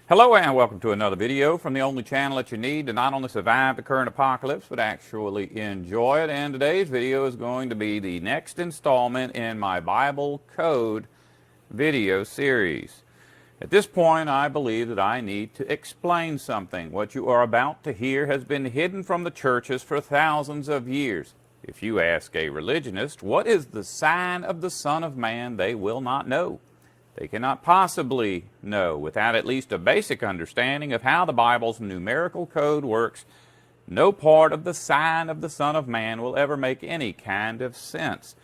Hello and welcome to another video from the only channel that you need to not only survive the current apocalypse but actually enjoy it. And today's video is going to be the next installment in my Bible Code video series. At this point, I believe that I need to explain something. What you are about to hear has been hidden from the churches for thousands of years. If you ask a religionist, what is the sign of the Son of Man, they will not know. They cannot possibly know without at least a basic understanding of how the Bible's numerical code works. No part of the sign of the Son of Man will ever make any kind of sense.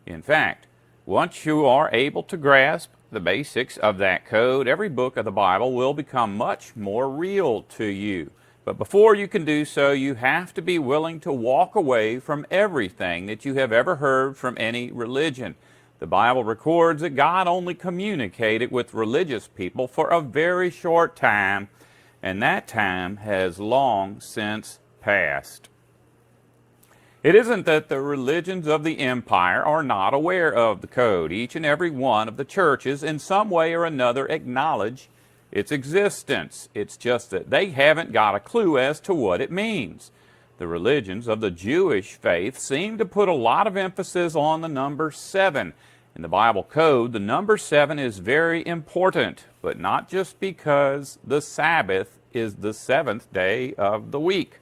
In fact, once you are able to grasp the basics of that code, every book of the Bible will become much more real to you. But before you can do so, you have to be willing to walk away from everything that you have ever heard from any religion. The Bible records that God only communicated with religious people for a very short time, and that time has long since passed. It isn't that the religions of the empire are not aware of the code. Each and every one of the churches in some way or another acknowledge its existence. It's just that they haven't got a clue as to what it means. The religions of the Jewish faith seem to put a lot of emphasis on the number 7. In the Bible code, the number 7 is very important, but not just because the Sabbath is the 7th day of the week.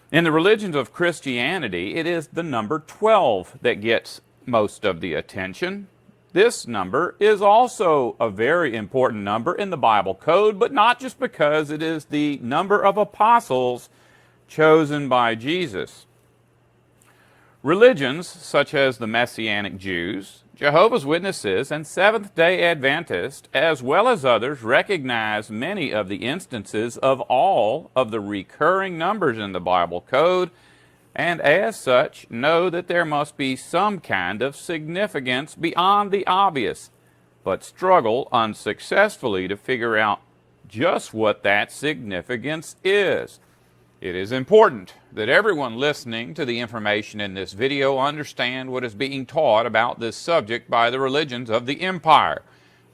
In the religions of Christianity, it is the number 12 that gets most of the attention. This number is also a very important number in the Bible code, but not just because it is the number of apostles chosen by Jesus. Religions such as the Messianic Jews, Jehovah's Witnesses, and Seventh-day Adventists, as well as others, recognize many of the instances of all of the recurring numbers in the Bible code, and as such know that there must be some kind of significance beyond the obvious, but struggle unsuccessfully to figure out just what that significance is. It is important that everyone listening to the information in this video understand what is being taught about this subject by the religions of the empire.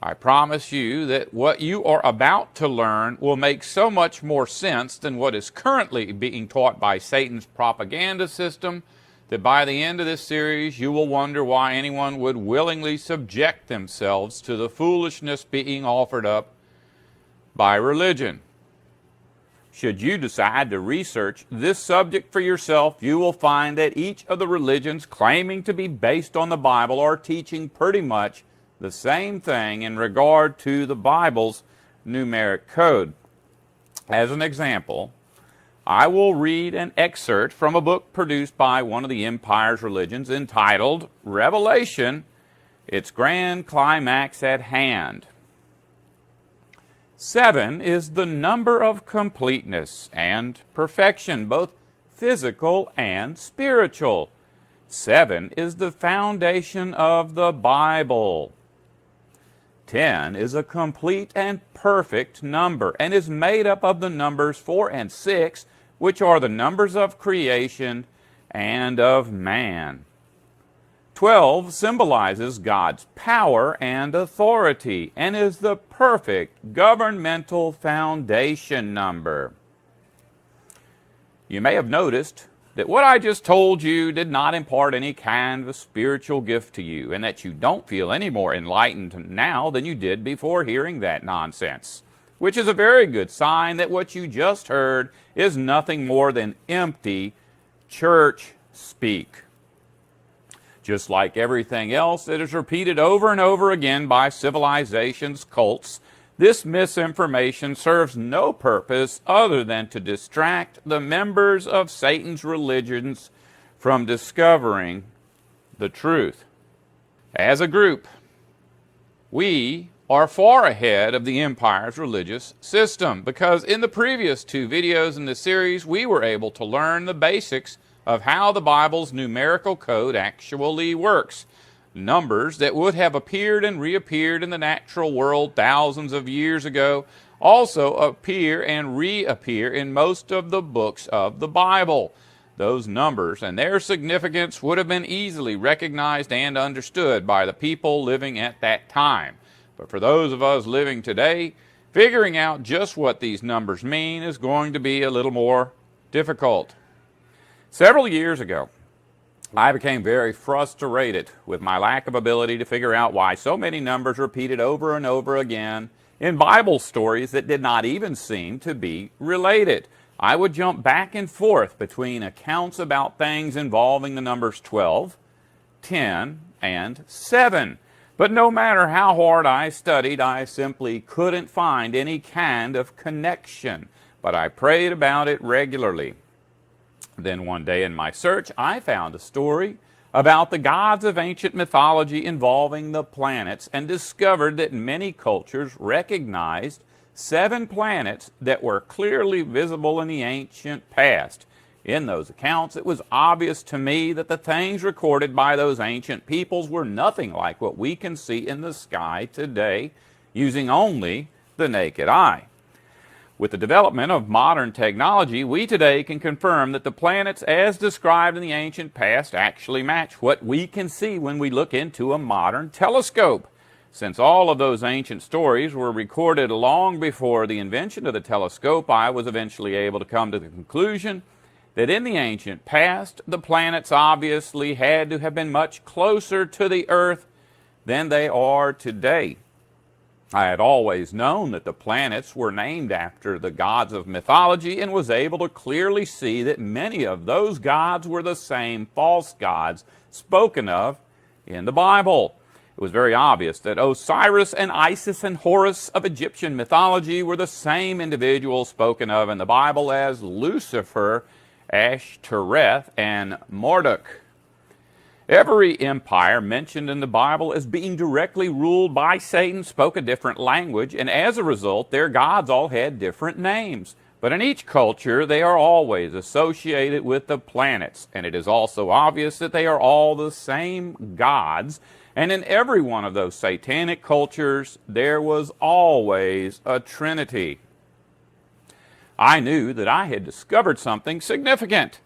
I promise you that what you are about to learn will make so much more sense than what is currently being taught by Satan's propaganda system that by the end of this series you will wonder why anyone would willingly subject themselves to the foolishness being offered up by religion. Should you decide to research this subject for yourself, you will find that each of the religions claiming to be based on the Bible are teaching pretty much the same thing in regard to the Bible's numeric code. As an example, I will read an excerpt from a book produced by one of the empire's religions entitled Revelation, Its Grand Climax at Hand. 7 is the number of completeness and perfection, both physical and spiritual. 7 is the foundation of the Bible. 10 is a complete and perfect number and is made up of the numbers 4 and 6, which are the numbers of creation and of man. 12 symbolizes God's power and authority and is the perfect governmental foundation number. You may have noticed that what I just told you did not impart any kind of spiritual gift to you, and that you don't feel any more enlightened now than you did before hearing that nonsense, which is a very good sign that what you just heard is nothing more than empty church speak. Just like everything else that is repeated over and over again by civilization's cults, this misinformation serves no purpose other than to distract the members of Satan's religions from discovering the truth. As a group, we are far ahead of the empire's religious system because in the previous 2 videos in the series, we were able to learn the basics of how the Bible's numerical code actually works. Numbers that would have appeared and reappeared in the natural world thousands of years ago also appear and reappear in most of the books of the Bible. Those numbers and their significance would have been easily recognized and understood by the people living at that time. But for those of us living today, Figuring out just what these numbers mean is going to be a little more difficult. Several years ago, I became very frustrated with my lack of ability to figure out why so many numbers repeated over and over again in Bible stories that did not even seem to be related. I would jump back and forth between accounts about things involving the numbers 12, 10, and 7. But no matter how hard I studied, I simply couldn't find any kind of connection. But I prayed about it regularly. Then one day in my search, I found a story about the gods of ancient mythology involving the planets and discovered that many cultures recognized 7 planets that were clearly visible in the ancient past. In those accounts, it was obvious to me that the things recorded by those ancient peoples were nothing like what we can see in the sky today using only the naked eye. With the development of modern technology, we today can confirm that the planets as described in the ancient past actually match what we can see when we look into a modern telescope. Since all of those ancient stories were recorded long before the invention of the telescope, I was eventually able to come to the conclusion that in the ancient past, the planets obviously had to have been much closer to the Earth than they are today. I had always known that the planets were named after the gods of mythology and was able to clearly see that many of those gods were the same false gods spoken of in the Bible. It was very obvious that Osiris and Isis and Horus of Egyptian mythology were the same individuals spoken of in the Bible as Lucifer, Ashtoreth, and Marduk. Every empire mentioned in the Bible as being directly ruled by Satan spoke a different language, and as a result, their gods all had different names. But in each culture, they are always associated with the planets, and it is also obvious that they are all the same gods, and in every one of those satanic cultures, there was always a trinity. I knew that I had discovered something significant,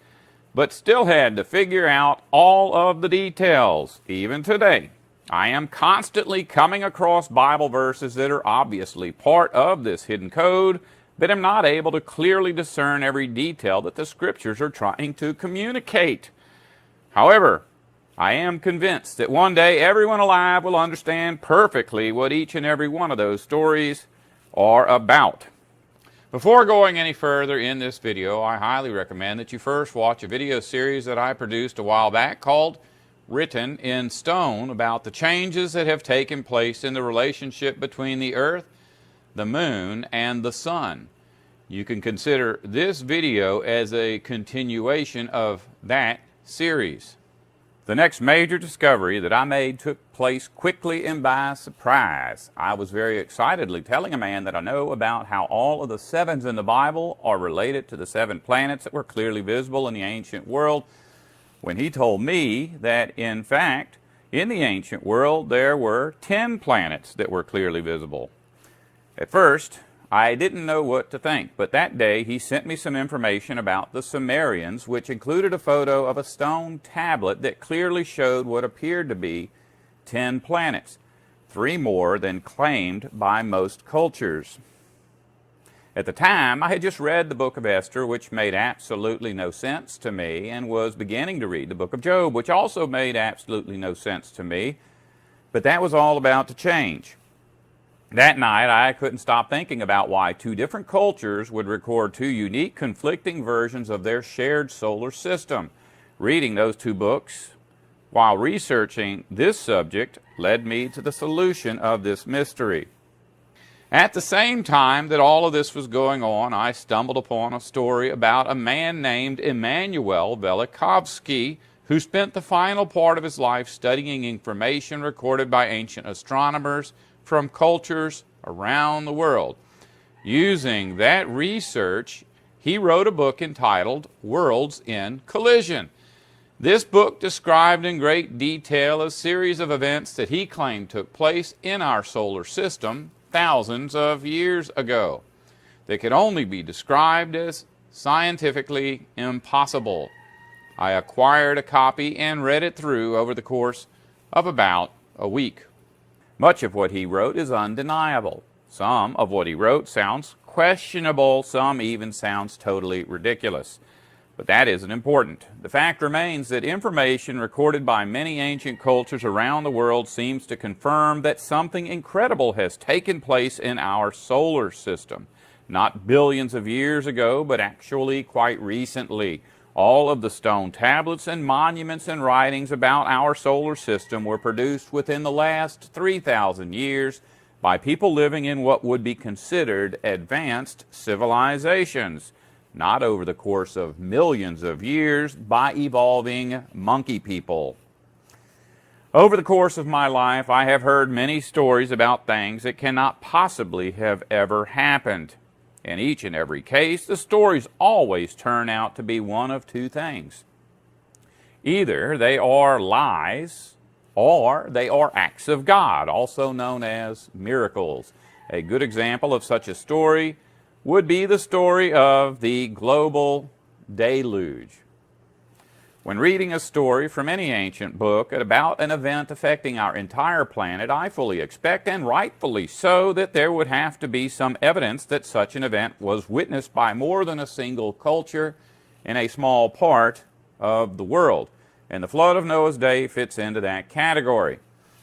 but still had to figure out all of the details. Even today, I am constantly coming across Bible verses that are obviously part of this hidden code, but am not able to clearly discern every detail that the Scriptures are trying to communicate. However, I am convinced that one day everyone alive will understand perfectly what each and every one of those stories are about. Before going any further in this video, I highly recommend that you first watch a video series that I produced a while back called Written in Stone about the changes that have taken place in the relationship between the Earth, the Moon, and the Sun. You can consider this video as a continuation of that series. The next major discovery that I made took place quickly and by surprise. I was very excitedly telling a man that I know about how all of the 7s in the Bible are related to the 7 planets that were clearly visible in the ancient world, when he told me that, in fact, in the ancient world there were 10 planets that were clearly visible. At first, I didn't know what to think, but that day he sent me some information about the Sumerians, which included a photo of a stone tablet that clearly showed what appeared to be 10 planets, 3 more than claimed by most cultures. At the time, I had just read the book of Esther, which made absolutely no sense to me, and was beginning to read the book of Job, which also made absolutely no sense to me, but that was all about to change. That night, I couldn't stop thinking about why 2 different cultures would record 2 unique, conflicting versions of their shared solar system. Reading those 2 books while researching this subject led me to the solution of this mystery. At the same time that all of this was going on, I stumbled upon a story about a man named Emanuel Velikovsky, who spent the final part of his life studying information recorded by ancient astronomers from cultures around the world. Using that research, he wrote a book entitled Worlds in Collision. This book described in great detail a series of events that he claimed took place in our solar system thousands of years ago. They could only be described as scientifically impossible. I acquired a copy and read it through over the course of about a week. Much of what he wrote is undeniable. Some of what he wrote sounds questionable, some even sounds totally ridiculous. But that isn't important. The fact remains that information recorded by many ancient cultures around the world seems to confirm that something incredible has taken place in our solar system. Not billions of years ago, but actually quite recently. All of the stone tablets and monuments and writings about our solar system were produced within the last 3,000 years by people living in what would be considered advanced civilizations, not over the course of millions of years by evolving monkey people. Over the course of my life, I have heard many stories about things that cannot possibly have ever happened. In each and every case, the stories always turn out to be one of two things. Either they are lies, or they are acts of God, also known as miracles. A good example of such a story would be the story of the global deluge. When reading a story from any ancient book about an event affecting our entire planet, I fully expect, and rightfully so, that there would have to be some evidence that such an event was witnessed by more than a single culture in a small part of the world. And the flood of Noah's day fits into that category.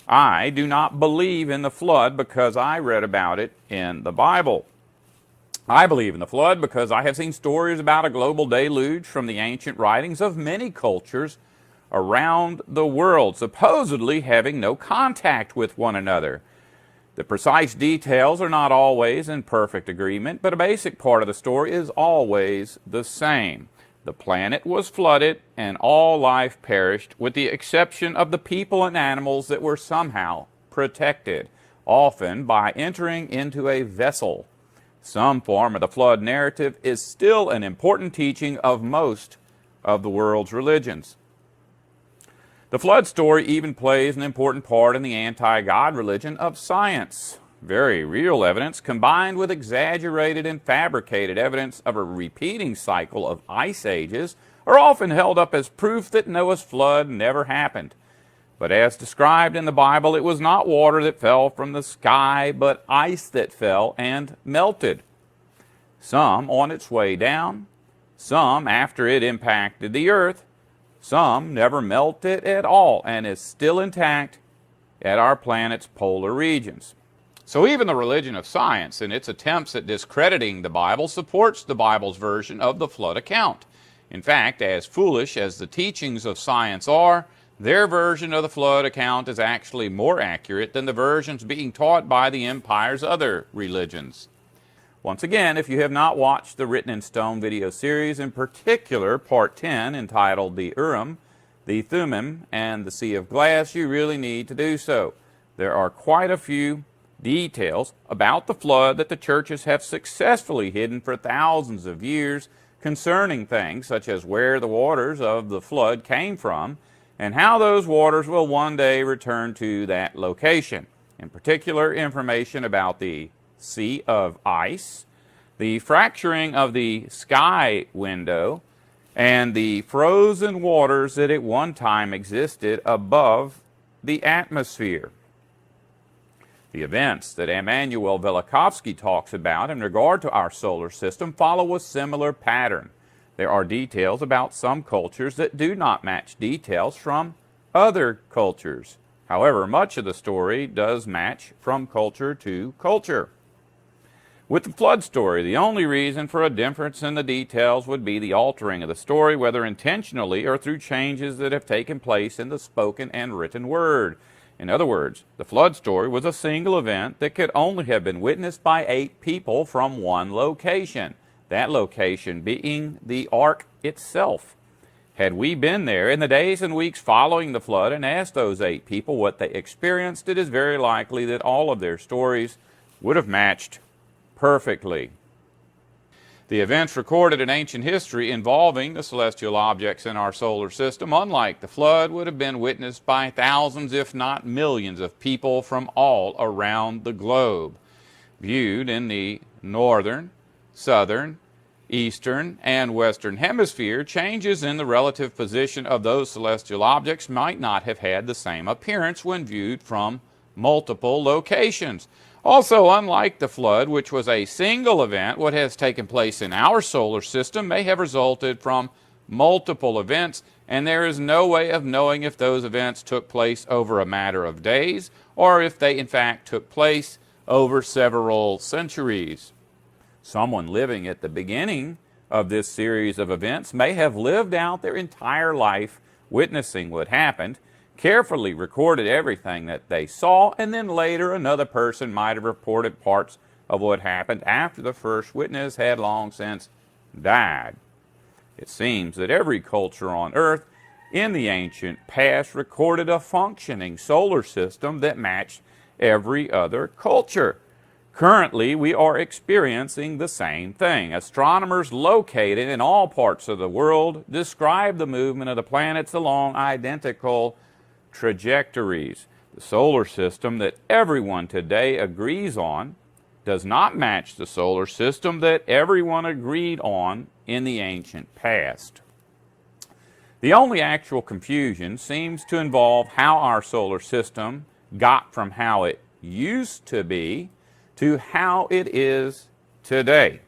I do not believe in the flood because I read about it in the Bible. I believe in the flood because I have seen stories about a global deluge from the ancient writings of many cultures around the world, supposedly having no contact with one another. The precise details are not always in perfect agreement, but a basic part of the story is always the same. The planet was flooded and all life perished, with the exception of the people and animals that were somehow protected, often by entering into a vessel. Some form of the flood narrative is still an important teaching of most of the world's religions. The flood story even plays an important part in the anti-God religion of science. Very real evidence combined with exaggerated and fabricated evidence of a repeating cycle of ice ages are often held up as proof that Noah's flood never happened. But as described in the Bible, it was not water that fell from the sky, but ice that fell and melted. Some on its way down, some after it impacted the earth, some never melted at all and is still intact at our planet's polar regions. So even the religion of science, in its attempts at discrediting the Bible, supports the Bible's version of the flood account. In fact, as foolish as the teachings of science are, their version of the flood account is actually more accurate than the versions being taught by the empire's other religions. Once again, if you have not watched the Written in Stone video series, in particular Part 10 entitled The Urim, the Thummim, and the Sea of Glass, you really need to do so. There are quite a few details about the flood that the churches have successfully hidden for thousands of years concerning things such as where the waters of the flood came from and how those waters will one day return to that location. In particular, information about the sea of ice, the fracturing of the sky window, and the frozen waters that at one time existed above the atmosphere. The events that Emanuel Velikovsky talks about in regard to our solar system follow a similar pattern. There are details about some cultures that do not match details from other cultures. However, much of the story does match from culture to culture. With the flood story, the only reason for a difference in the details would be the altering of the story, whether intentionally or through changes that have taken place in the spoken and written word. In other words, the flood story was a single event that could only have been witnessed by 8 people from one location, that location being the ark itself. Had we been there in the days and weeks following the flood and asked those 8 people what they experienced, it is very likely that all of their stories would have matched perfectly. The events recorded in ancient history involving the celestial objects in our solar system, unlike the flood, would have been witnessed by thousands, if not millions, of people from all around the globe. Viewed in the northern, southern, eastern, and western hemisphere, changes in the relative position of those celestial objects might not have had the same appearance when viewed from multiple locations. Also, unlike the flood, which was a single event, what has taken place in our solar system may have resulted from multiple events, and there is no way of knowing if those events took place over a matter of days or if they in fact took place over several centuries. Someone living at the beginning of this series of events may have lived out their entire life witnessing what happened, carefully recorded everything that they saw, and then later another person might have reported parts of what happened after the first witness had long since died. It seems that every culture on Earth in the ancient past recorded a functioning solar system that matched every other culture. Currently, we are experiencing the same thing. Astronomers located in all parts of the world describe the movement of the planets along identical trajectories. The solar system that everyone today agrees on does not match the solar system that everyone agreed on in the ancient past. The only actual confusion seems to involve how our solar system got from how it used to be to how it is today.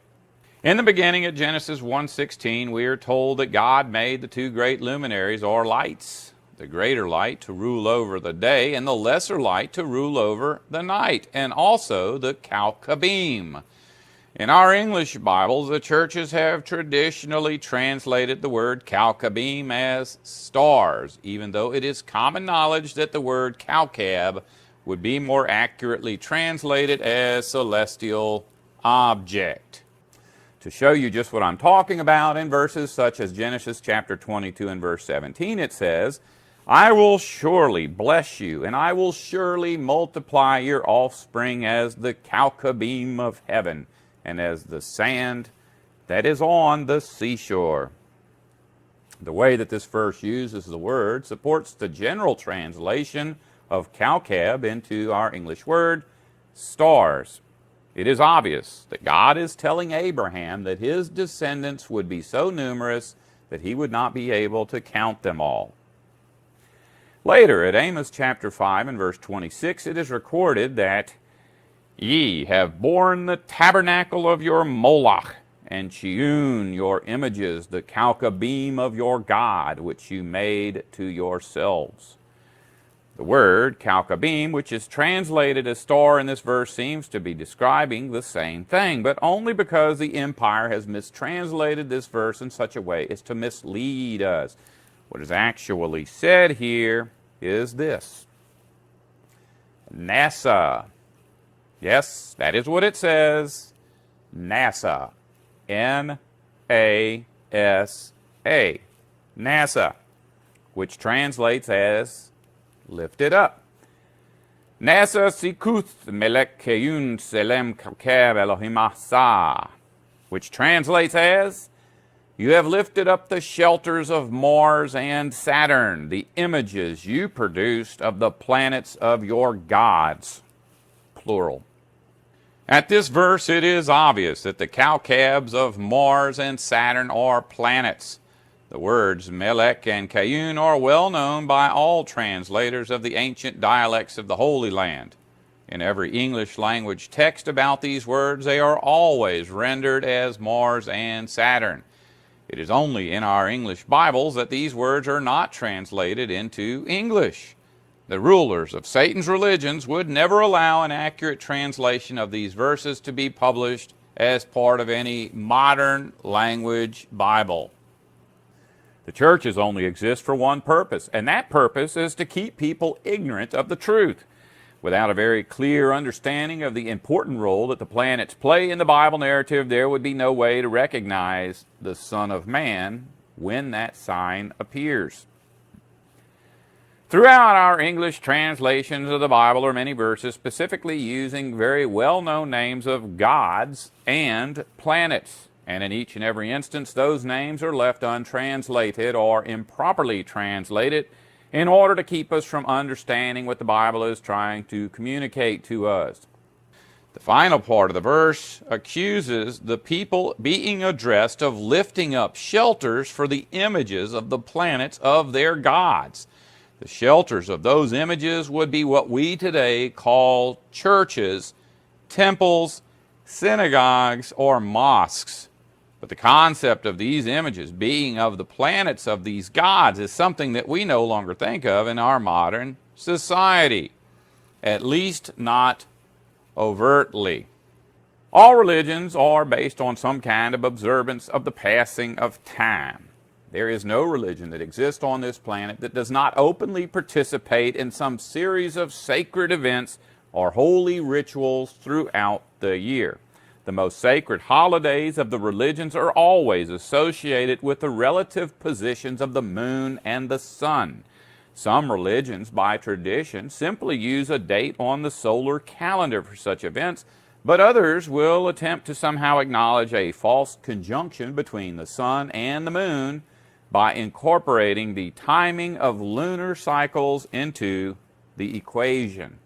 In the beginning, at Genesis 1:16, we are told that God made the two great luminaries, or lights, the greater light to rule over the day and the lesser light to rule over the night, and also the Kawkabim. In our English Bibles, the churches have traditionally translated the word Kawkabim as stars, even though it is common knowledge that the word Kawkab would be more accurately translated as celestial object. To show you just what I'm talking about, in verses such as Genesis chapter 22 and verse 17, it says, "I will surely bless you, and I will surely multiply your offspring as the Kawkabim of heaven, and as the sand that is on the seashore." The way that this verse uses the word supports the general translation of Kawkab into our English word, stars. It is obvious that God is telling Abraham that his descendants would be so numerous that he would not be able to count them all. Later, at Amos chapter 5 and verse 26, it is recorded that "Ye have borne the tabernacle of your Moloch, and Chiun your images, the Kawkabim of your God, which you made to yourselves." The word Kawkabim, which is translated as star in this verse, seems to be describing the same thing, but only because the empire has mistranslated this verse in such a way as to mislead us. What is actually said here is this: NASA. Yes, that is what it says. NASA. N-A-S-A. NASA, which translates as lifted up. NASA sikuth melech keyun selem kakeb Elohiym asa, which translates as, "You have lifted up the shelters of Mars and Saturn, the images you produced of the planets of your gods," plural. At this verse, it is obvious that the Kawkabs of Mars and Saturn are planets. The words Melech and Keyun are well known by all translators of the ancient dialects of the Holy Land. In every English language text about these words, they are always rendered as Mars and Saturn. It is only in our English Bibles that these words are not translated into English. The rulers of Satan's religions would never allow an accurate translation of these verses to be published as part of any modern language Bible. The churches only exist for one purpose, and that purpose is to keep people ignorant of the truth. Without a very clear understanding of the important role that the planets play in the Bible narrative, there would be no way to recognize the Son of Man when that sign appears. Throughout our English translations of the Bible are many verses specifically using very well-known names of gods and planets. And in each and every instance, those names are left untranslated or improperly translated in order to keep us from understanding what the Bible is trying to communicate to us. The final part of the verse accuses the people being addressed of lifting up shelters for the images of the planets of their gods. The shelters of those images would be what we today call churches temples, synagogues, or mosques. But the concept of these images being of the planets of these gods is something that we no longer think of in our modern society, at least not overtly. All religions are based on some kind of observance of the passing of time. There is no religion that exists on this planet that does not openly participate in some series of sacred events or holy rituals throughout the year. The most sacred holidays of the religions are always associated with the relative positions of the moon and the sun. Some religions, by tradition, simply use a date on the solar calendar for such events, but others will attempt to somehow acknowledge a false conjunction between the sun and the moon by incorporating the timing of lunar cycles into the equation.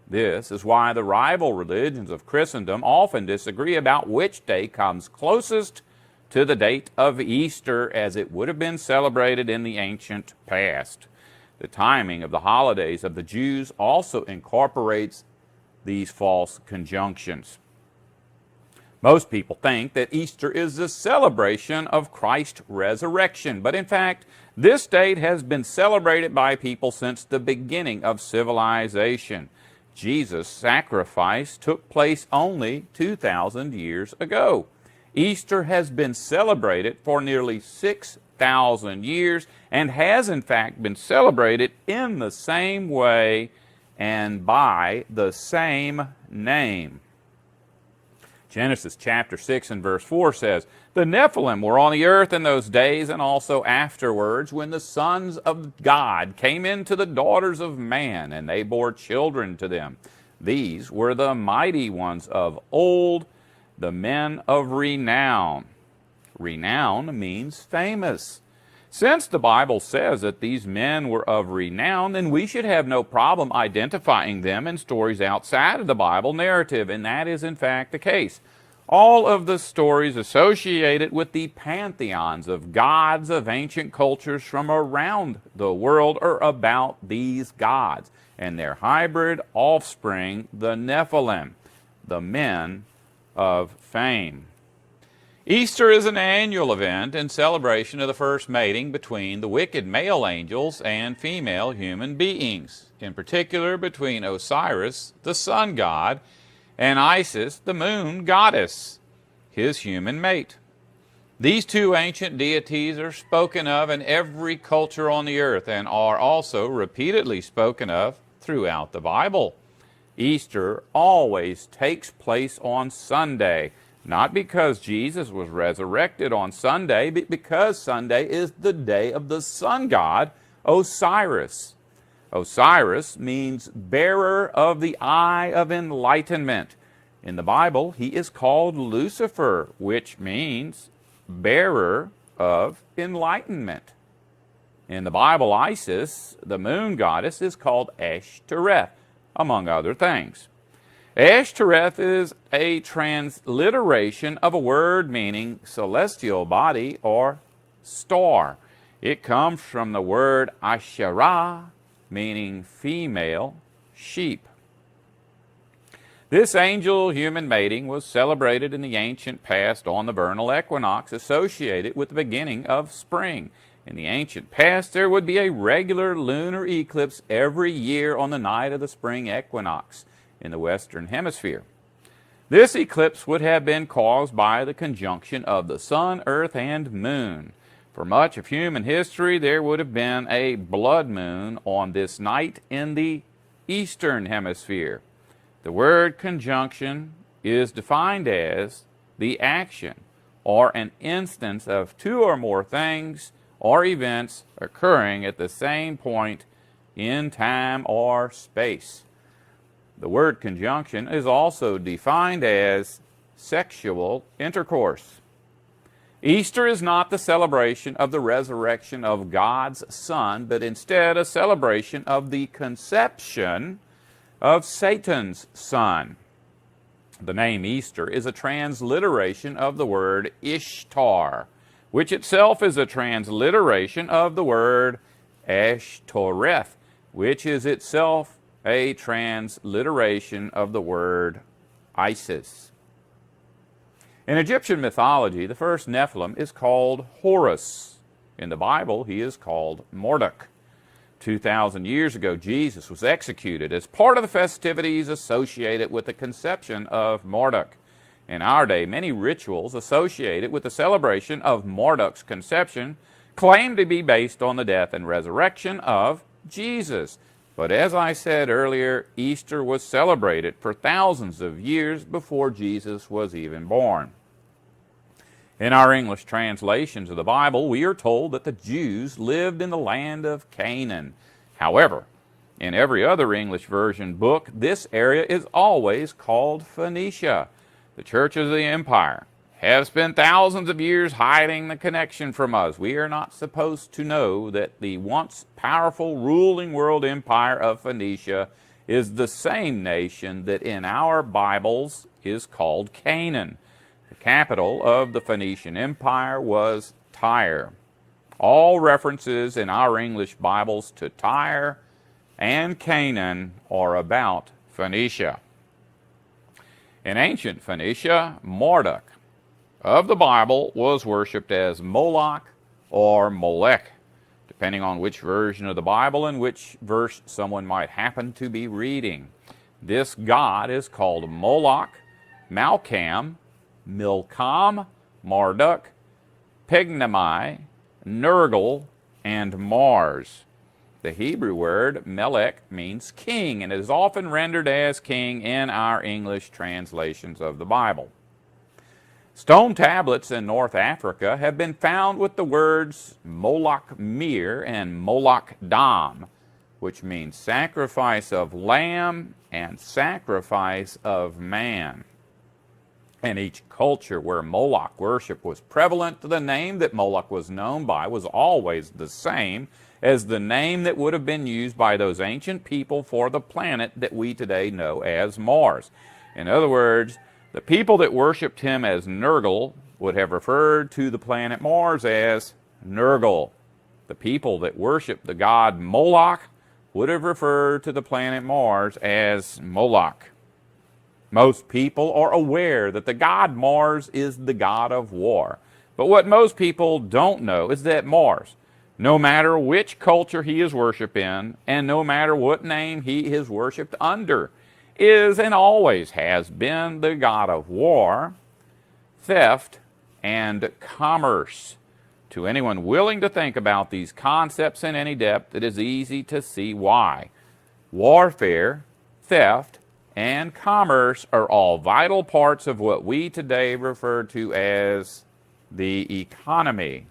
This is why the rival religions of Christendom often disagree about which day comes closest to the date of Easter as it would have been celebrated in the ancient past. The timing of the holidays of the Jews also incorporates these false conjunctions. Most people think that Easter is the celebration of Christ's resurrection, but in fact, this date has been celebrated by people since the beginning of civilization. Jesus' sacrifice took place only 2,000 years ago. Easter has been celebrated for nearly 6,000 years and has in fact been celebrated in the same way and by the same name. Genesis chapter 6 and verse 4 says, "The Nephilim were on the earth in those days and also afterwards, when the sons of God came into the daughters of man, and they bore children to them. These were the mighty ones of old, the men of renown." Renown means famous. Since the Bible says that these men were of renown, then we should have no problem identifying them in stories outside of the Bible narrative, and that is in fact the case. All of the stories associated with the pantheons of gods of ancient cultures from around the world are about these gods and their hybrid offspring, the Nephilim, the men of fame. Easter is an annual event in celebration of the first mating between the wicked male angels and female human beings, in particular between Osiris, the sun god, and Isis, the moon goddess, his human mate. These two ancient deities are spoken of in every culture on the earth and are also repeatedly spoken of throughout the Bible. Easter always takes place on Sunday, not because Jesus was resurrected on Sunday, but because Sunday is the day of the sun god, Osiris. Osiris means bearer of the eye of enlightenment. In the Bible, he is called Lucifer, which means bearer of enlightenment. In the Bible, Isis, the moon goddess, is called Ashtoreth, among other things. Ashtoreth is a transliteration of a word meaning celestial body or star. It comes from the word Asherah, meaning female sheep. This angel-human mating was celebrated in the ancient past on the vernal equinox associated with the beginning of spring. In the ancient past, there would be a regular lunar eclipse every year on the night of the spring equinox in the Western Hemisphere. This eclipse would have been caused by the conjunction of the sun, earth, and moon. For much of human history, there would have been a blood moon on this night in the Eastern Hemisphere. The word conjunction is defined as the action or an instance of two or more things or events occurring at the same point in time or space. The word conjunction is also defined as sexual intercourse. Easter is not the celebration of the resurrection of God's Son, but instead a celebration of the conception of Satan's son. The name Easter is a transliteration of the word Ishtar, which itself is a transliteration of the word Ashtoreth, which is itself a transliteration of the word Isis. In Egyptian mythology, the first Nephilim is called Horus. In the Bible, he is called Marduk. 2,000 years ago, Jesus was executed as part of the festivities associated with the conception of Marduk. In our day, many rituals associated with the celebration of Marduk's conception claim to be based on the death and resurrection of Jesus. But as I said earlier, Easter was celebrated for thousands of years before Jesus was even born. In our English translations of the Bible, we are told that the Jews lived in the land of Canaan. However, in every other English version book, this area is always called Phoenicia. The churches of the empire have spent thousands of years hiding the connection from us. We are not supposed to know that the once powerful ruling world empire of Phoenicia is the same nation that in our Bibles is called Canaan. The capital of the Phoenician Empire was Tyre. All references in our English Bibles to Tyre and Canaan are about Phoenicia. In ancient Phoenicia, Marduk of the Bible was worshipped as Moloch or Molech, depending on which version of the Bible and which verse someone might happen to be reading. This god is called Moloch, Malcham, Milcom, Marduk, Pignemai, Nergal, and Mars. The Hebrew word Melech means king, and it is often rendered as king in our English translations of the Bible. Stone tablets in North Africa have been found with the words Moloch Mir and Moloch Dam, which means sacrifice of lamb and sacrifice of man. In each culture where Moloch worship was prevalent, the name that Moloch was known by was always the same as the name that would have been used by those ancient people for the planet that we today know as Mars. In other words, the people that worshipped him as Nergal would have referred to the planet Mars as Nergal. The people that worshipped the god Moloch would have referred to the planet Mars as Moloch. Most people are aware that the god Mars is the god of war. But what most people don't know is that Mars, no matter which culture he is worshipped in, and no matter what name he is worshipped under, is and always has been the god of war, theft, and commerce. To anyone willing to think about these concepts in any depth, it is easy to see why. Warfare, theft, and commerce are all vital parts of what we today refer to as the economy.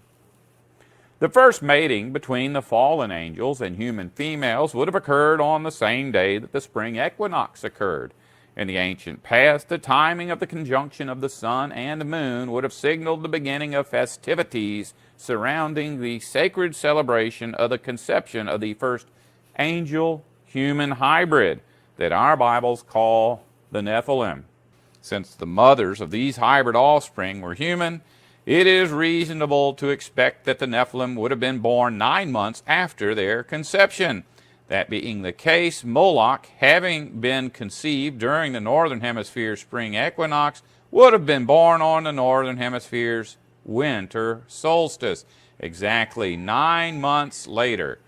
The first mating between the fallen angels and human females would have occurred on the same day that the spring equinox occurred. In the ancient past, the timing of the conjunction of the sun and moon would have signaled the beginning of festivities surrounding the sacred celebration of the conception of the first angel-human hybrid that our Bibles call the Nephilim. Since the mothers of these hybrid offspring were human, it is reasonable to expect that the Nephilim would have been born 9 months after their conception. That being the case, Moloch, having been conceived during the Northern Hemisphere spring equinox, would have been born on the Northern Hemisphere's winter solstice, exactly 9 months later.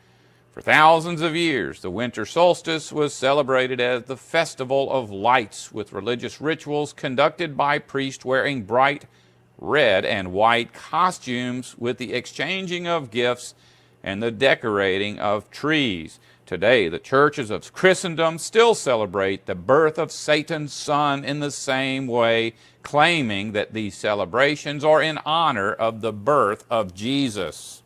For thousands of years, the winter solstice was celebrated as the festival of lights, with religious rituals conducted by priests wearing bright red and white costumes, with the exchanging of gifts and the decorating of trees. Today, the churches of Christendom still celebrate the birth of Satan's son in the same way, claiming that these celebrations are in honor of the birth of Jesus.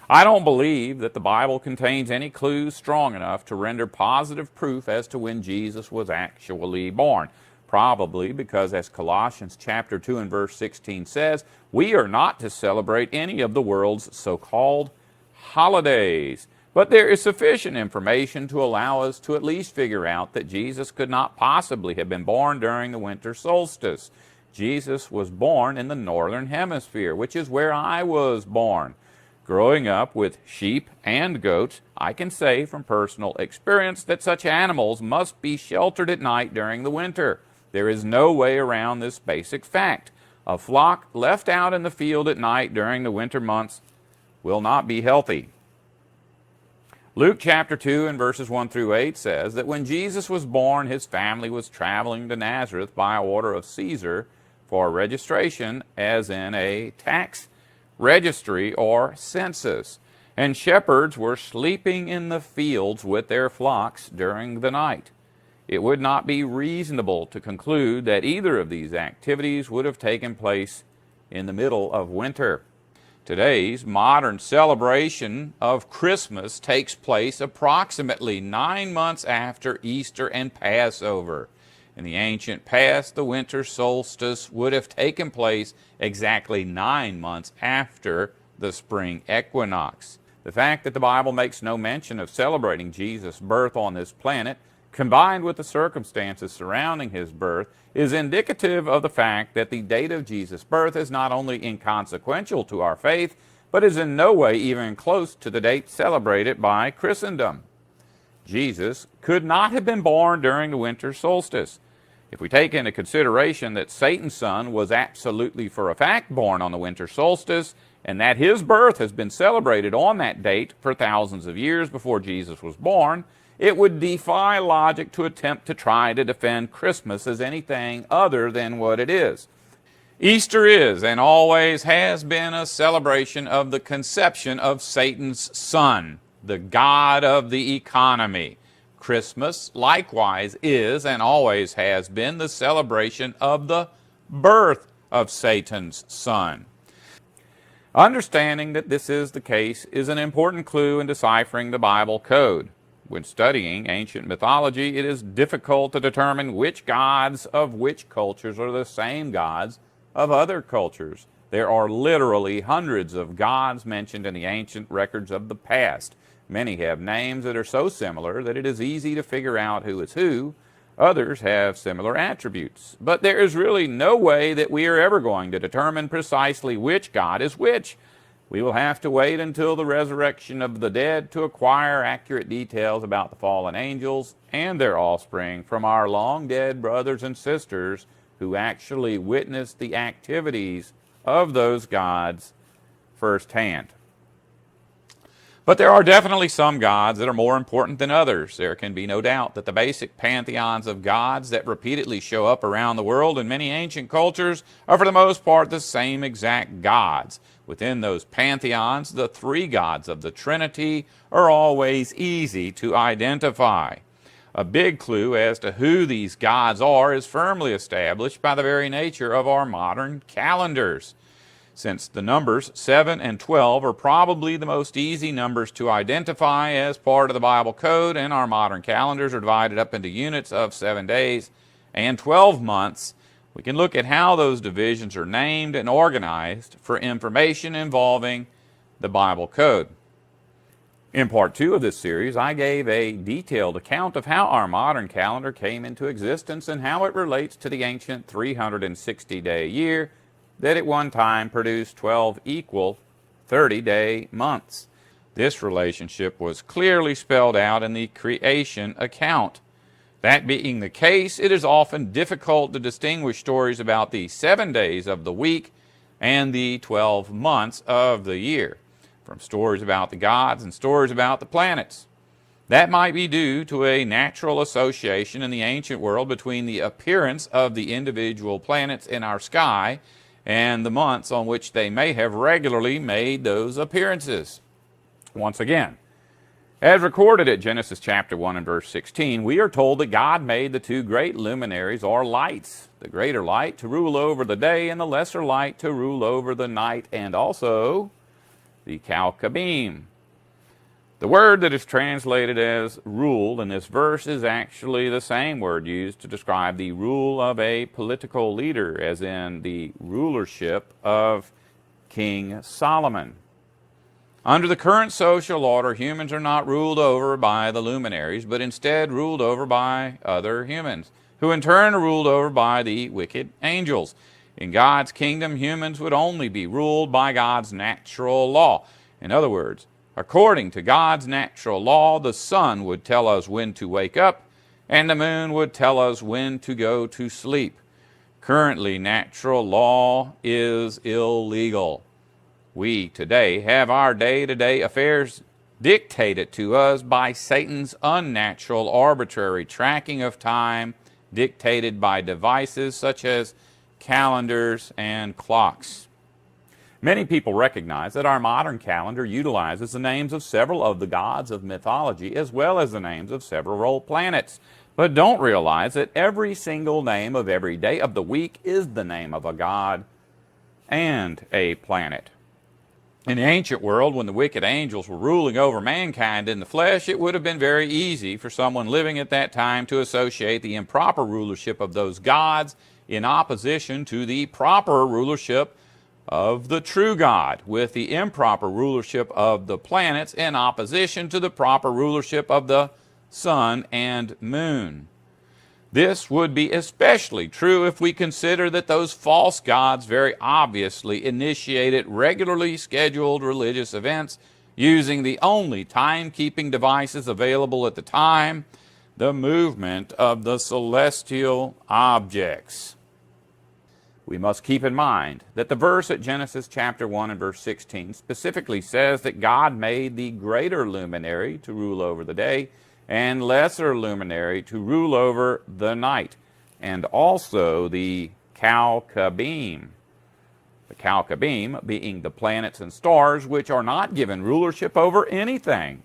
I don't believe that the Bible contains any clues strong enough to render positive proof as to when Jesus was actually born. Probably because, as Colossians chapter 2 and verse 16 says, we are not to celebrate any of the world's so-called holidays. But there is sufficient information to allow us to at least figure out that Jesus could not possibly have been born during the winter solstice. Jesus was born in the Northern Hemisphere, which is where I was born. Growing up with sheep and goats, I can say from personal experience that such animals must be sheltered at night during the winter. There is no way around this basic fact. A flock left out in the field at night during the winter months will not be healthy. Luke chapter 2 and verses 1 through 8 says that when Jesus was born, his family was traveling to Nazareth by order of Caesar for registration as in a tax registry or census, and shepherds were sleeping in the fields with their flocks during the night. It would not be reasonable to conclude that either of these activities would have taken place in the middle of winter. Today's modern celebration of Christmas takes place approximately 9 months after Easter and Passover. In the ancient past, the winter solstice would have taken place exactly 9 months after the spring equinox. The fact that the Bible makes no mention of celebrating Jesus' birth on this planet, combined with the circumstances surrounding his birth, is indicative of the fact that the date of Jesus' birth is not only inconsequential to our faith, but is in no way even close to the date celebrated by Christendom. Jesus could not have been born during the winter solstice. If we take into consideration that Satan's son was absolutely for a fact born on the winter solstice, and that his birth has been celebrated on that date for thousands of years before Jesus was born, it would defy logic to attempt to try to defend Christmas as anything other than what it is. Easter is and always has been a celebration of the conception of Satan's son, the god of the economy. Christmas likewise is and always has been the celebration of the birth of Satan's son. Understanding that this is the case is an important clue in deciphering the Bible code. When studying ancient mythology, it is difficult to determine which gods of which cultures are the same gods of other cultures. There are literally hundreds of gods mentioned in the ancient records of the past. Many have names that are so similar that it is easy to figure out who is who. Others have similar attributes. But there is really no way that we are ever going to determine precisely which god is which. We will have to wait until the resurrection of the dead to acquire accurate details about the fallen angels and their offspring from our long-dead brothers and sisters who actually witnessed the activities of those gods firsthand. But there are definitely some gods that are more important than others. There can be no doubt that the basic pantheons of gods that repeatedly show up around the world in many ancient cultures are for the most part the same exact gods. Within those pantheons, the three gods of the Trinity are always easy to identify. A big clue as to who these gods are is firmly established by the very nature of our modern calendars. Since the numbers 7 and 12 are probably the most easy numbers to identify as part of the Bible code, and our modern calendars are divided up into units of 7 days and 12 months, we can look at how those divisions are named and organized for information involving the Bible code. In part 2 of this series, I gave a detailed account of how our modern calendar came into existence and how it relates to the ancient 360-day year that at one time produced 12 equal 30-day months. This relationship was clearly spelled out in the creation account. That being the case, it is often difficult to distinguish stories about the 7 days of the week and the 12 months of the year from stories about the gods and stories about the planets. That might be due to a natural association in the ancient world between the appearance of the individual planets in our sky and the months on which they may have regularly made those appearances. Once again, as recorded at Genesis chapter 1 and verse 16, we are told that God made the two great luminaries or lights, the greater light to rule over the day and the lesser light to rule over the night, and also the Kawkabim. The word that is translated as rule in this verse is actually the same word used to describe the rule of a political leader, as in the rulership of King Solomon. Under the current social order, humans are not ruled over by the luminaries, but instead ruled over by other humans, who in turn are ruled over by the wicked angels. In God's kingdom, humans would only be ruled by God's natural law. In other words, according to God's natural law, the sun would tell us when to wake up, and the moon would tell us when to go to sleep. Currently, natural law is illegal. We today have our day-to-day affairs dictated to us by Satan's unnatural, arbitrary tracking of time dictated by devices such as calendars and clocks. Many people recognize that our modern calendar utilizes the names of several of the gods of mythology as well as the names of several planets, but don't realize that every single name of every day of the week is the name of a god and a planet. In the ancient world, when the wicked angels were ruling over mankind in the flesh, it would have been very easy for someone living at that time to associate the improper rulership of those gods in opposition to the proper rulership of the true God, with the improper rulership of the planets in opposition to the proper rulership of the sun and moon. This would be especially true if we consider that those false gods very obviously initiated regularly scheduled religious events using the only timekeeping devices available at the time, the movement of the celestial objects. We must keep in mind that the verse at Genesis chapter 1 and verse 16 specifically says that God made the greater luminary to rule over the day and lesser luminary to rule over the night, and also the Kowkabim. The Kowkabim being the planets and stars which are not given rulership over anything.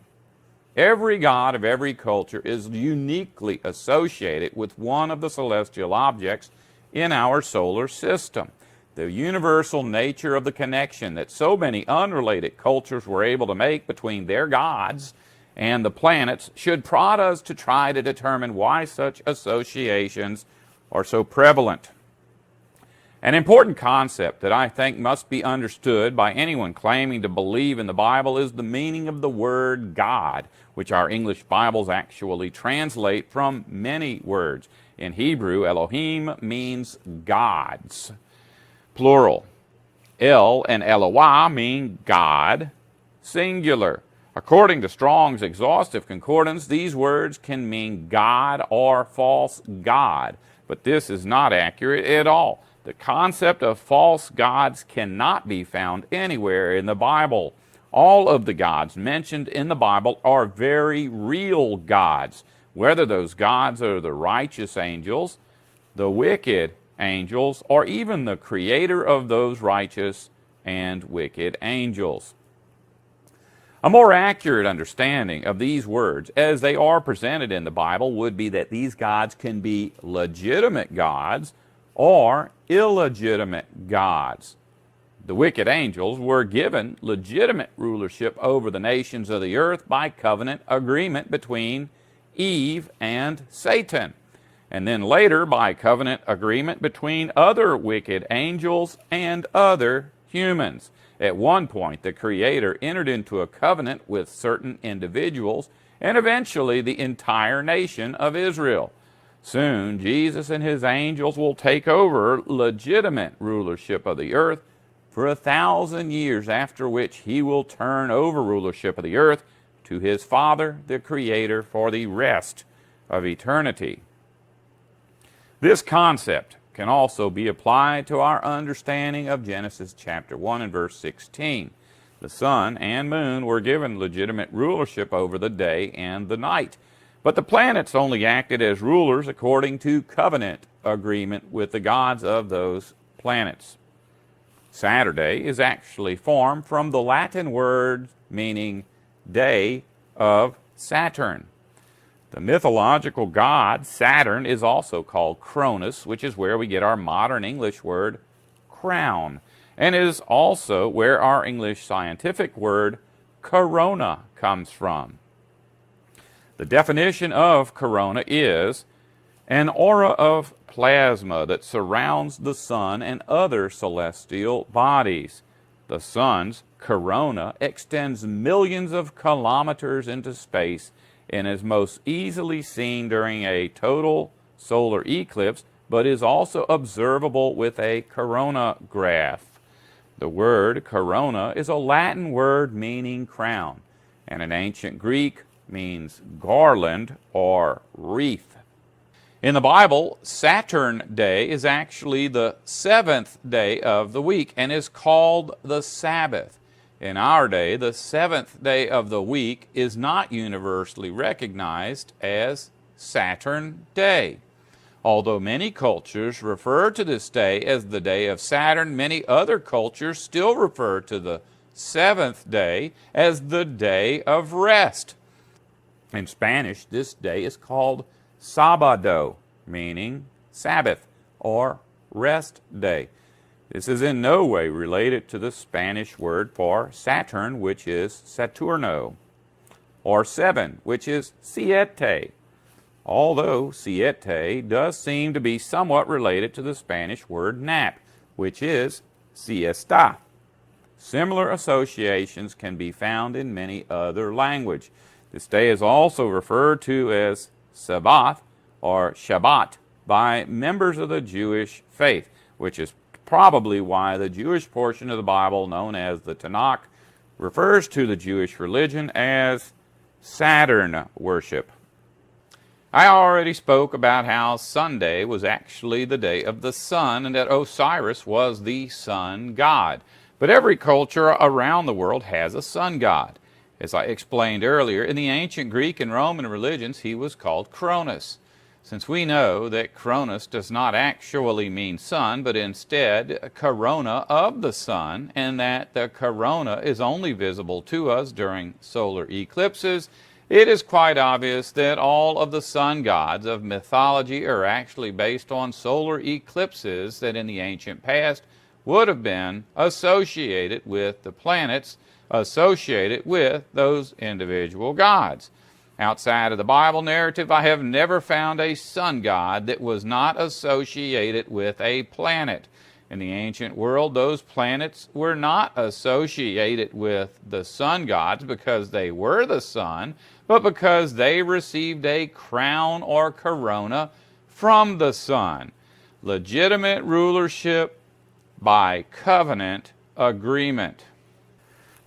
Every god of every culture is uniquely associated with one of the celestial objects in our solar system. The universal nature of the connection that so many unrelated cultures were able to make between their gods and the planets should prod us to try to determine why such associations are so prevalent. An important concept that I think must be understood by anyone claiming to believe in the Bible is the meaning of the word God, which our English Bibles actually translate from many words. In Hebrew, Elohiym means gods, plural. El and Eloah mean God, singular. According to Strong's exhaustive concordance, these words can mean God or false god, but this is not accurate at all. The concept of false gods cannot be found anywhere in the Bible. All of the gods mentioned in the Bible are very real gods, whether those gods are the righteous angels, the wicked angels, or even the creator of those righteous and wicked angels. A more accurate understanding of these words as they are presented in the Bible would be that these gods can be legitimate gods or illegitimate gods. The wicked angels were given legitimate rulership over the nations of the earth by covenant agreement between Eve and Satan, and then later by covenant agreement between other wicked angels and other humans. At one point, the Creator entered into a covenant with certain individuals and eventually the entire nation of Israel. Soon, Jesus and his angels will take over legitimate rulership of the earth for 1,000 years, after which he will turn over rulership of the earth to his Father, the Creator, for the rest of eternity. This concept can also be applied to our understanding of Genesis chapter 1 and verse 16. The sun and moon were given legitimate rulership over the day and the night, but the planets only acted as rulers according to covenant agreement with the gods of those planets. Saturday is actually formed from the Latin word meaning day of Saturn. The mythological god Saturn is also called Cronus, which is where we get our modern English word crown, and is also where our English scientific word corona comes from. The definition of corona is an aura of plasma that surrounds the sun and other celestial bodies. The sun's corona extends millions of kilometers into space and is most easily seen during a total solar eclipse, but is also observable with a coronagraph. The word corona is a Latin word meaning crown, and in ancient Greek means garland or wreath. In the Bible, Saturn Day is actually the 7th day of the week and is called the Sabbath. In our day, the 7th day of the week is not universally recognized as Saturn Day. Although many cultures refer to this day as the day of Saturn, many other cultures still refer to the 7th day as the day of rest. In Spanish, this day is called Sábado, meaning Sabbath or rest day. This is in no way related to the Spanish word for Saturn, which is Saturno, or 7, which is siete, although siete does seem to be somewhat related to the Spanish word nap, which is siesta. Similar associations can be found in many other languages. This day is also referred to as Sabbath or Shabbat by members of the Jewish faith, which is probably why the Jewish portion of the Bible, known as the Tanakh, refers to the Jewish religion as Saturn worship. I already spoke about how Sunday was actually the day of the sun and that Osiris was the sun god. But every culture around the world has a sun god. As I explained earlier, in the ancient Greek and Roman religions, he was called Cronus. Since we know that Cronus does not actually mean sun, but instead corona of the sun, and that the corona is only visible to us during solar eclipses, it is quite obvious that all of the sun gods of mythology are actually based on solar eclipses that in the ancient past would have been associated with the planets associated with those individual gods. Outside of the Bible narrative, I have never found a sun god that was not associated with a planet. In the ancient world, those planets were not associated with the sun gods because they were the sun, but because they received a crown or corona from the sun. Legitimate rulership by covenant agreement.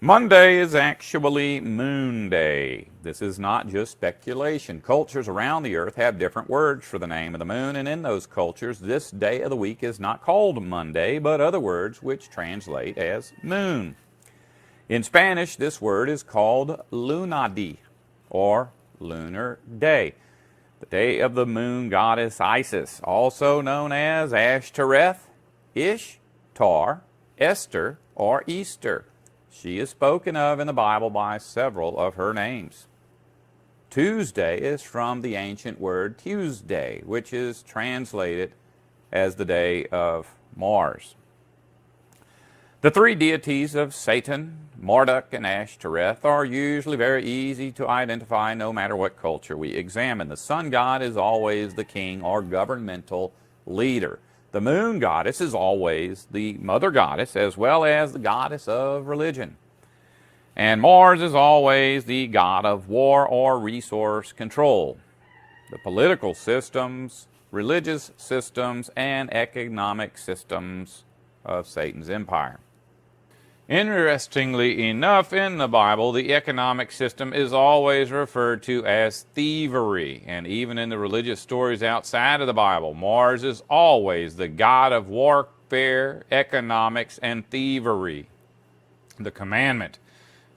Monday is actually Moon Day. This is not just speculation. Cultures around the earth have different words for the name of the moon, and in those cultures, this day of the week is not called Monday, but other words which translate as moon. In Spanish, this word is called Lunadi, or lunar day. The day of the moon goddess Isis, also known as Ashtoreth, Ishtar, Esther, or Easter. She is spoken of in the Bible by several of her names. Tuesday is from the ancient word Tuesday, which is translated as the day of Mars. The three deities of Satan, Marduk, and Ashtoreth are usually very easy to identify no matter what culture we examine. The sun god is always the king or governmental leader. The moon goddess is always the mother goddess as well as the goddess of religion. And Mars is always the god of war or resource control. The political systems, religious systems, and economic systems of Satan's empire. Interestingly enough, in the Bible, the economic system is always referred to as thievery. And even in the religious stories outside of the Bible, Mars is always the god of warfare, economics, and thievery. The commandment,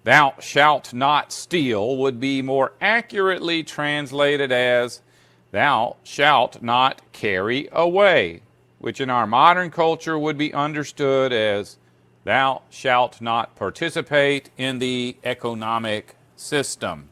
"Thou shalt not steal," would be more accurately translated as, "Thou shalt not carry away," which in our modern culture would be understood as, "Thou shalt not participate in the economic system."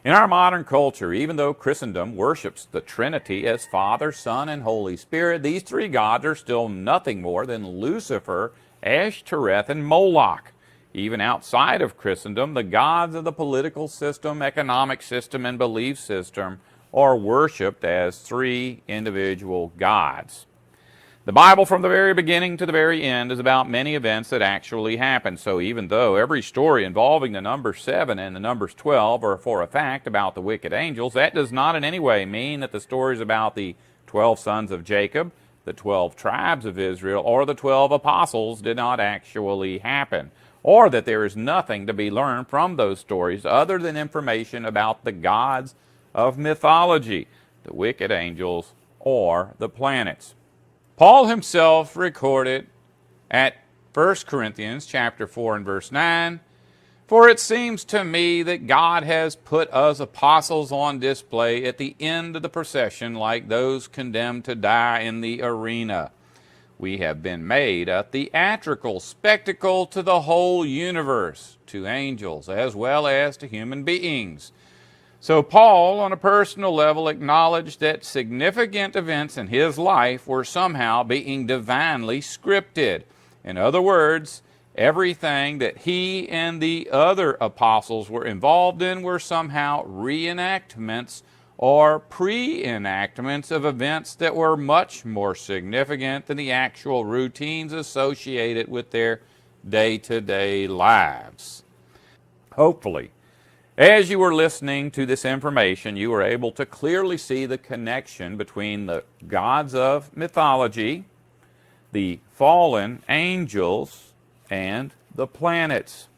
In our modern culture, even though Christendom worships the Trinity as Father, Son, and Holy Spirit, these three gods are still nothing more than Lucifer, Ashtoreth, and Moloch. Even outside of Christendom, the gods of the political system, economic system, and belief system are worshipped as three individual gods. The Bible, from the very beginning to the very end, is about many events that actually happened. So even though every story involving the number 7 and the numbers 12 are for a fact about the wicked angels, that does not in any way mean that the stories about the 12 sons of Jacob, the 12 tribes of Israel, or the 12 apostles did not actually happen, or that there is nothing to be learned from those stories other than information about the gods of mythology. the wicked angels, or the planets. Paul himself recorded at 1 Corinthians chapter 4 and verse 9, "For it seems to me that God has put us apostles on display at the end of the procession like those condemned to die in the arena. We have been made a theatrical spectacle to the whole universe, to angels as well as to human beings." So Paul, on a personal level, acknowledged that significant events in his life were somehow being divinely scripted. In other words, everything that he and the other apostles were involved in were somehow reenactments or pre-enactments of events that were much more significant than the actual routines associated with their day-to-day lives. Hopefully, as you were listening to this information, you were able to clearly see the connection between the gods of mythology, the fallen angels, and the planets.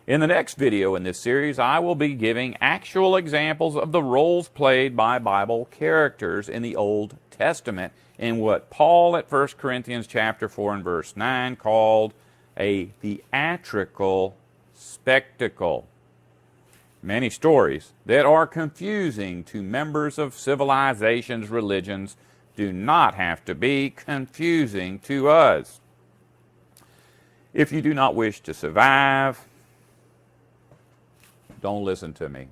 In the next video in this series, I will be giving actual examples of the roles played by Bible characters in the Old Testament in what Paul at 1 Corinthians chapter 4 and verse 9 called a theatrical spectacle. Many stories that are confusing to members of civilizations' religions do not have to be confusing to us. If you do not wish to survive, don't listen to me.